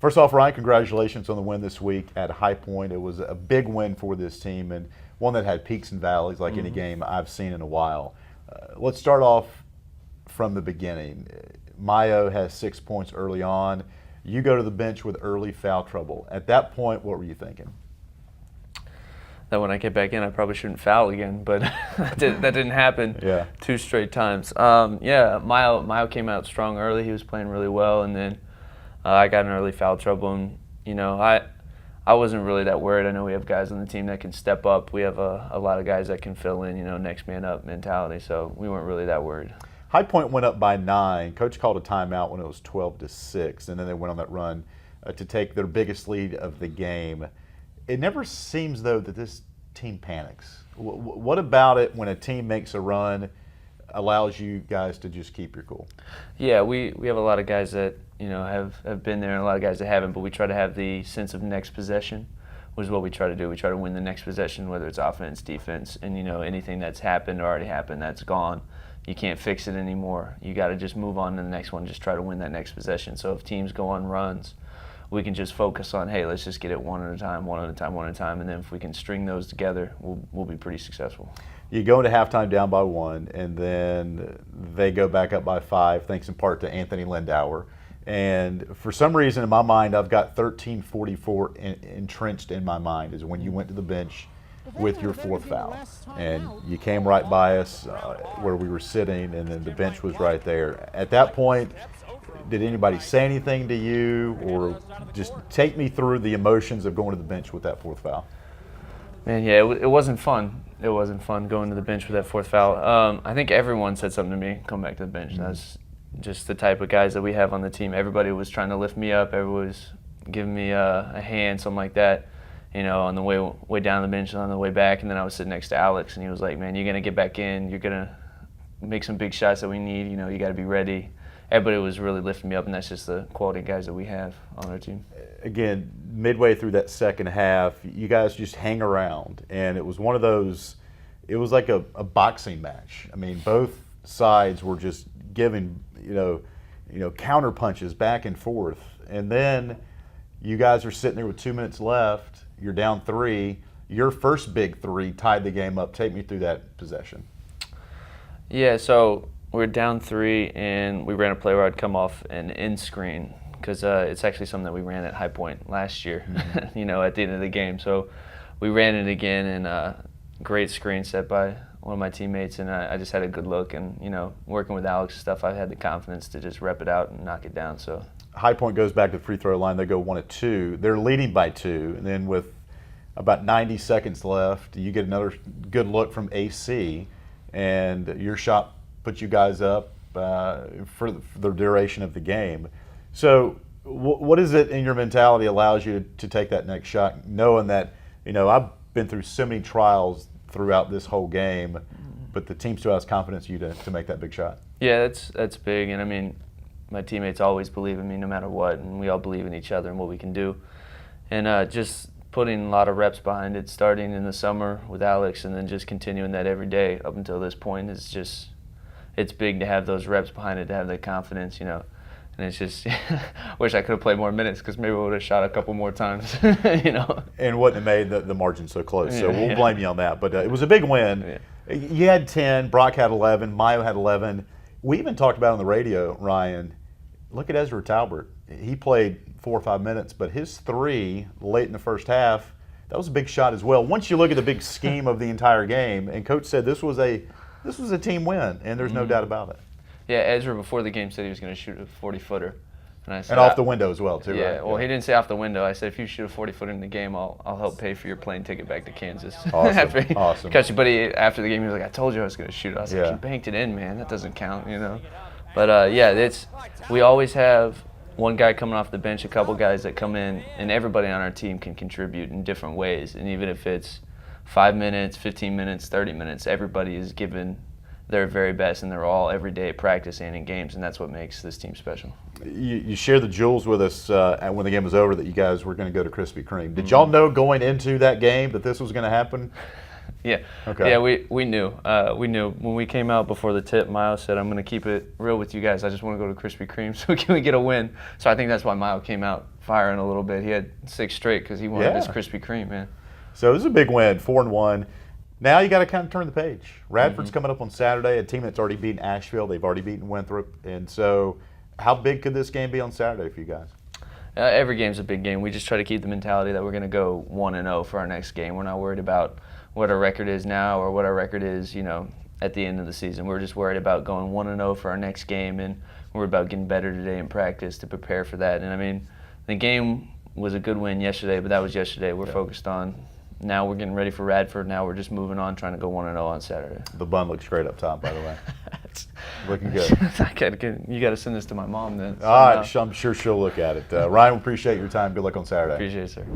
First off, Ryan, congratulations on the win this week at High Point. It was a big win for this team and one that had peaks and valleys like any game I've seen in a while. Let's start off from the beginning. Mayo has 6 points early on. You go to the bench with early foul trouble. At that point, what were you thinking? That when I get back in, I probably shouldn't foul again, but that didn't happen 2 straight times. Mayo came out strong early. He was playing really well, and then I got in early foul trouble. And I wasn't really that worried. I know we have guys on the team that can step up. We have a lot of guys that can fill in, next man up mentality. So we weren't really that worried. High Point went up by 9. Coach called a timeout when it was 12-6, and then they went on that run to take their biggest lead of the game. It never seems, though, that this team panics. What about it when a team makes a run allows you guys to just keep your cool? Yeah, we have a lot of guys that have been there and a lot of guys that haven't, but we try to have the sense of next possession, which is what we try to do. We try to win the next possession, whether it's offense, defense, and anything that's happened or already happened, that's gone. You can't fix it anymore. You got to just move on to the next one, just try to win that next possession. So if teams go on runs, we can just focus on, hey, let's just get it one at a time, and then if we can string those together, we'll be pretty successful. You go into halftime down by 1, and then they go back up by 5, thanks in part to Anthony Lindauer. And for some reason in my mind, I've got 13:44 entrenched in my mind is when you went to the bench with your 4th foul. And you came right by us where we were sitting, and then the bench was right there. At that point, did anybody say anything to you, or just take me through the emotions of going to the bench with that 4th foul? Man, yeah, it wasn't fun. It wasn't fun going to the bench with that 4th foul. I think everyone said something to me, come back to the bench. That's just the type of guys that we have on the team. Everybody was trying to lift me up. Everybody was giving me a hand, something like that, on the way down the bench and on the way back. And then I was sitting next to Alex, and he was like, man, you're going to get back in. You're going to make some big shots that we need. You got to be ready. Everybody was really lifting me up, and that's just the quality of guys that we have on our team. Again, midway through that second half, you guys just hang around, and it was one of those, it was like a boxing match. I mean, both sides were just giving, counter punches back and forth. And then you guys are sitting there with 2 minutes left, you're down 3, your first big 3 tied the game up. Take me through that possession. Yeah, so we're down 3, and we ran a play where I'd come off an in screen, because it's actually something that we ran at High Point last year, at the end of the game. So we ran it again, and great screen set by one of my teammates, and I just had a good look. And, working with Alex and stuff, I had the confidence to just rep it out and knock it down. So High Point goes back to the free throw line. They go 1 of 2. They're leading by 2, and then with about 90 seconds left, you get another good look from AC, and your shot puts you guys up for the duration of the game. So what is it in your mentality allows you to take that next shot, knowing that, I've been through so many trials throughout this whole game, but the team still has confidence in you to make that big shot? Yeah, that's big. And I mean, my teammates always believe in me no matter what, and we all believe in each other and what we can do. And just putting a lot of reps behind it, starting in the summer with Alex, and then just continuing that every day up until this point, it's big to have those reps behind it, to have that confidence, And it's just, wish I could have played more minutes, because maybe I would have shot a couple more times, And wouldn't have made the margin so close. So we'll blame you on that. But it was a big win. Yeah. You had 10, Brock had 11, Mayo had 11. We even talked about on the radio, Ryan, look at Ezra Talbert. He played 4 or 5 minutes, but his 3 late in the first half, that was a big shot as well. Once you look at the big scheme of the entire game, and Coach said this was a team win, and there's no doubt about it. Yeah, Ezra before the game said he was going to shoot a 40-footer. And I said, and off the window as well, too, yeah, right? Well, he didn't say off the window. I said, if you shoot a 40-footer in the game, I'll help pay for your plane ticket back to Kansas. Awesome, awesome. But after the game, he was like, I told you I was going to shoot it. I was like, you banked it in, man. That doesn't count, But, we always have one guy coming off the bench, a couple guys that come in, and everybody on our team can contribute in different ways. And even if it's 5 minutes, 15 minutes, 30 minutes, everybody is given their very best, and they're all every day at practice and in games, and that's what makes this team special. You shared the jewels with us when the game was over that you guys were going to go to Krispy Kreme. Did y'all know going into that game that this was going to happen? Yeah. Okay. Yeah, we knew. We knew when we came out before the tip. Miles said, "I'm going to keep it real with you guys. I just want to go to Krispy Kreme. So can we get a win?" So I think that's why Miles came out firing a little bit. He had 6 straight because he wanted his Yeah. Krispy Kreme, man. So this is a big win, 4-1. Now you got to kind of turn the page. Radford's Mm-hmm. coming up on Saturday, a team that's already beaten Asheville. They've already beaten Winthrop. And so how big could this game be on Saturday for you guys? Every game's a big game. We just try to keep the mentality that we're going to go 1-0 for our next game. We're not worried about what our record is now or what our record is, at the end of the season. We're just worried about going 1-0 for our next game, and we're about getting better today in practice to prepare for that. And I mean, the game was a good win yesterday, but that was yesterday. We're focused on now we're getting ready for Radford. Now we're just moving on, trying to go 1-0 on Saturday. The bun looks great up top, by the way. Looking good. You got to send this to my mom then. All right, I'm sure she'll look at it. Ryan, we appreciate your time. Good luck on Saturday. Appreciate it, sir.